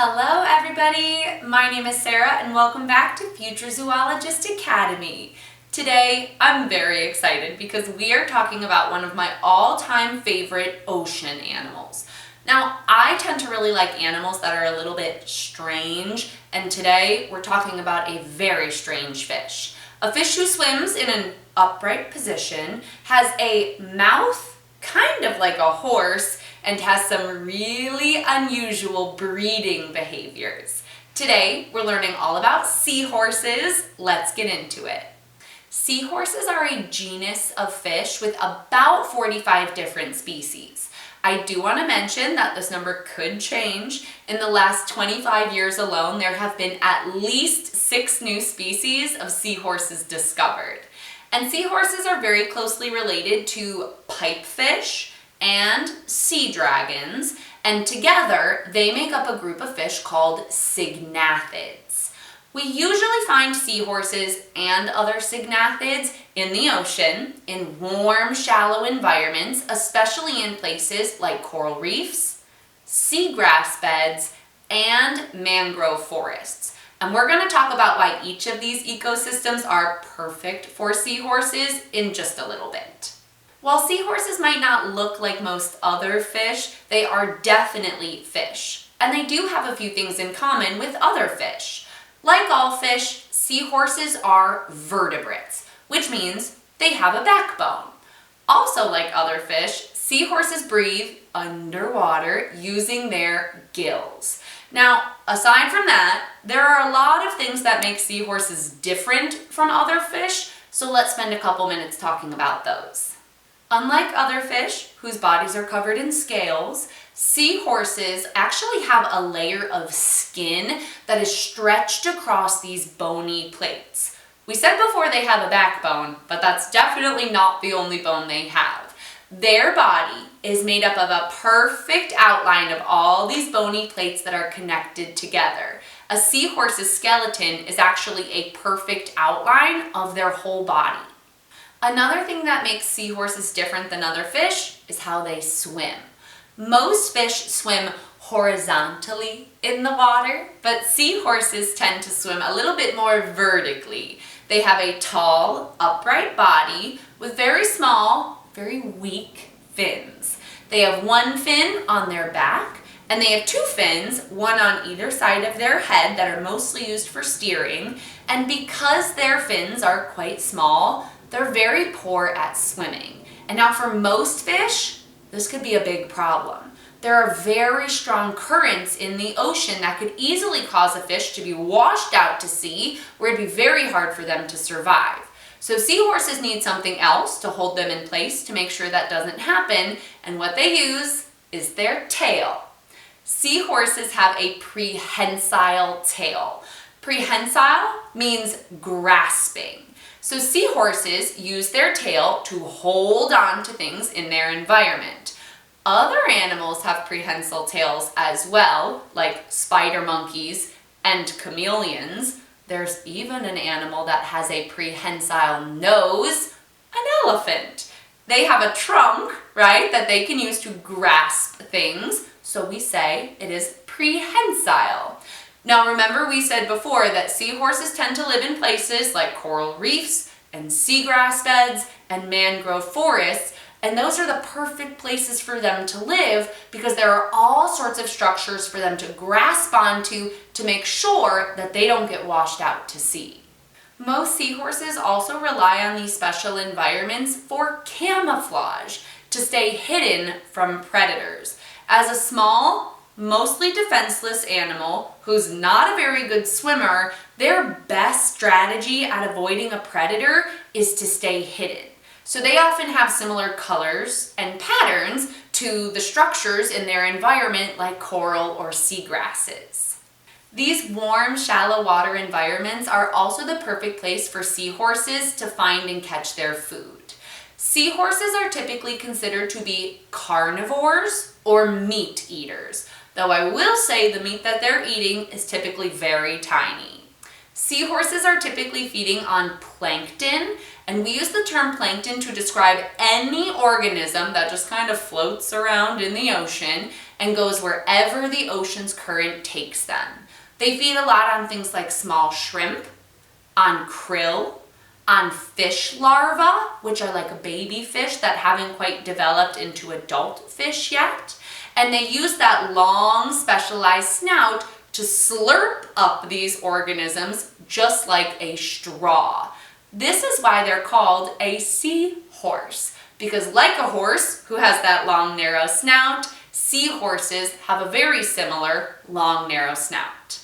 Hello everybody, my name is Sarah and welcome back to Future Zoologist Academy. Today I'm very excited because we are talking about one of my all-time favorite ocean animals. Now I tend to really like animals that are a little bit strange, and today we're talking about a very strange fish. A fish who swims in an upright position, has a mouth kind of like a horse, and has some really unusual breeding behaviors. Today, we're learning all about seahorses. Let's get into it. Seahorses are a genus of fish with about 45 different species. I do want to mention that this number could change. In the last 25 years alone, there have been at least 6 new species of seahorses discovered. And seahorses are very closely related to pipefish and sea dragons, and together they make up a group of fish called sygnathids. We usually find seahorses and other sygnathids in the ocean, in warm, shallow environments, especially in places like coral reefs, seagrass beds, and mangrove forests. And we're going to talk about why each of these ecosystems are perfect for seahorses in just a little bit. While seahorses might not look like most other fish, they are definitely fish. And they do have a few things in common with other fish. Like all fish, seahorses are vertebrates, which means they have a backbone. Also like other fish, seahorses breathe underwater using their gills. Now, aside from that, there are a lot of things that make seahorses different from other fish, so let's spend a couple minutes talking about those. Unlike other fish, whose bodies are covered in scales, seahorses actually have a layer of skin that is stretched across these bony plates. We said before they have a backbone, but that's definitely not the only bone they have. Their body is made up of a perfect outline of all these bony plates that are connected together. A seahorse's skeleton is actually a perfect outline of their whole body. Another thing that makes seahorses different than other fish is how they swim. Most fish swim horizontally in the water, but seahorses tend to swim a little bit more vertically. They have a tall, upright body with very small, very weak fins. They have one fin on their back, and they have 2 fins, one on either side of their head, that are mostly used for steering. And because their fins are quite small, they're very poor at swimming. And now for most fish, this could be a big problem. There are very strong currents in the ocean that could easily cause a fish to be washed out to sea, where it'd be very hard for them to survive. So seahorses need something else to hold them in place to make sure that doesn't happen, and what they use is their tail. Seahorses have a prehensile tail. Prehensile means grasping. So seahorses use their tail to hold on to things in their environment. Other animals have prehensile tails as well, like spider monkeys and chameleons. There's even an animal that has a prehensile nose, an elephant. They have a trunk, right, that they can use to grasp things, so we say it is prehensile. Now remember, we said before that seahorses tend to live in places like coral reefs and seagrass beds and mangrove forests, and those are the perfect places for them to live because there are all sorts of structures for them to grasp onto to make sure that they don't get washed out to sea. Most seahorses also rely on these special environments for camouflage, to stay hidden from predators. As a small, mostly defenseless animal who's not a very good swimmer, their best strategy at avoiding a predator is to stay hidden. So they often have similar colors and patterns to the structures in their environment, like coral or seagrasses. These warm, shallow water environments are also the perfect place for seahorses to find and catch their food. Seahorses are typically considered to be carnivores or meat eaters, though I will say the meat that they're eating is typically very tiny. Seahorses are typically feeding on plankton, and we use the term plankton to describe any organism that just kind of floats around in the ocean, and goes wherever the ocean's current takes them. They feed a lot on things like small shrimp, on krill, on fish larvae, which are like a baby fish that haven't quite developed into adult fish yet. And they use that long specialized snout to slurp up these organisms just like a straw. This is why they're called a seahorse, because like a horse who has that long narrow snout, seahorses have a very similar long narrow snout.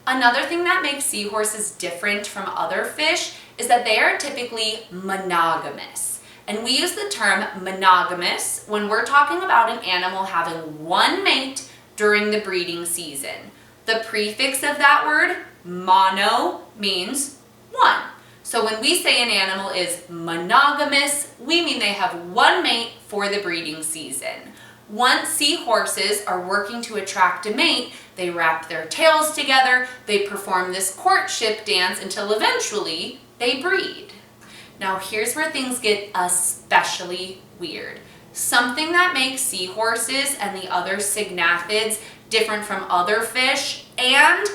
Another thing that makes seahorses different from other fish is that they are typically monogamous. And we use the term monogamous when we're talking about an animal having one mate during the breeding season. The prefix of that word, mono, means one. So when we say an animal is monogamous, we mean they have one mate for the breeding season. Once seahorses are working to attract a mate, they wrap their tails together, they perform this courtship dance until eventually they breed. Now here's where things get especially weird. Something that makes seahorses and the other cygnathids different from other fish and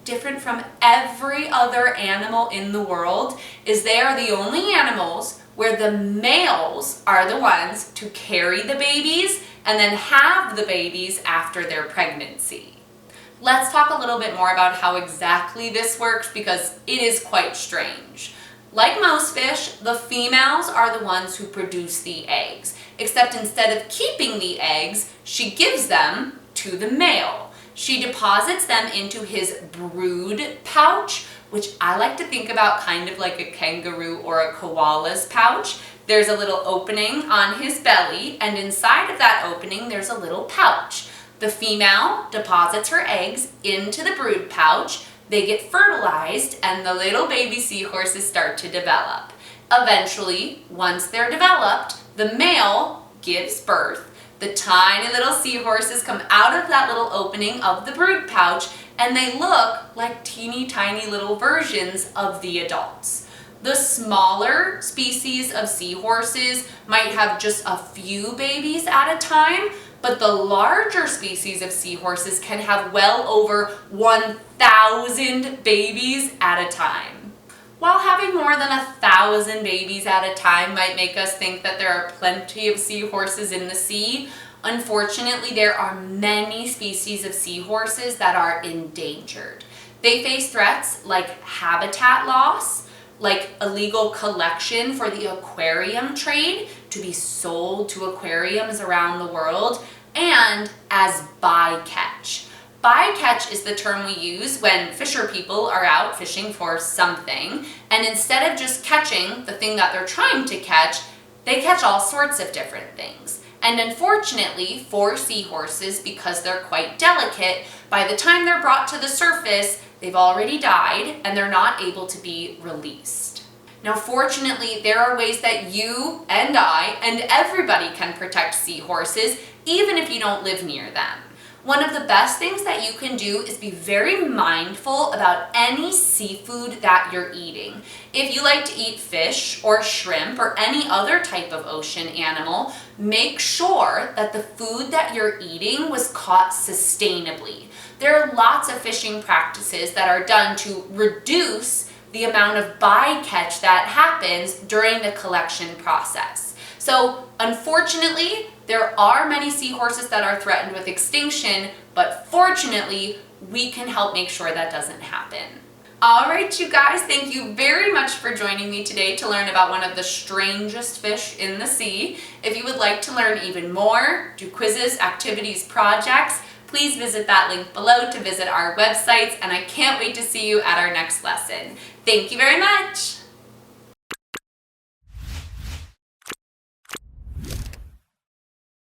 different from every other animal in the world is they are the only animals where the males are the ones to carry the babies and then have the babies after their pregnancy. Let's talk a little bit more about how exactly this works because it is quite strange. Like most fish, the females are the ones who produce the eggs, except instead of keeping the eggs, she gives them to the male. She deposits them into his brood pouch, which I like to think about kind of like a kangaroo or a koala's pouch. There's a little opening on his belly, and inside of that opening, there's a little pouch. The female deposits her eggs into the brood pouch. They get fertilized, and the little baby seahorses start to develop. Eventually, once they're developed, the male gives birth. The tiny little seahorses come out of that little opening of the brood pouch, and they look like teeny tiny little versions of the adults. The smaller species of seahorses might have just a few babies at a time, but the larger species of seahorses can have well over 1,000 babies at a time. While having more than 1,000 babies at a time might make us think that there are plenty of seahorses in the sea, unfortunately there are many species of seahorses that are endangered. They face threats like habitat loss, like illegal collection for the aquarium trade to be sold to aquariums around the world, and as bycatch. Bycatch is the term we use when fisher people are out fishing for something, and instead of just catching the thing that they're trying to catch, they catch all sorts of different things. And unfortunately for seahorses, because they're quite delicate, by the time they're brought to the surface, they've already died and they're not able to be released. Now, fortunately, there are ways that you and I and everybody can protect seahorses, even if you don't live near them. One of the best things that you can do is be very mindful about any seafood that you're eating. If you like to eat fish or shrimp or any other type of ocean animal, make sure that the food that you're eating was caught sustainably. There are lots of fishing practices that are done to reduce the amount of bycatch that happens during the collection process. So, unfortunately, there are many seahorses that are threatened with extinction, but fortunately, we can help make sure that doesn't happen. All right, you guys, thank you very much for joining me today to learn about one of the strangest fish in the sea. If you would like to learn even more, do quizzes, activities, projects, please visit that link below to visit our websites, and I can't wait to see you at our next lesson. Thank you very much.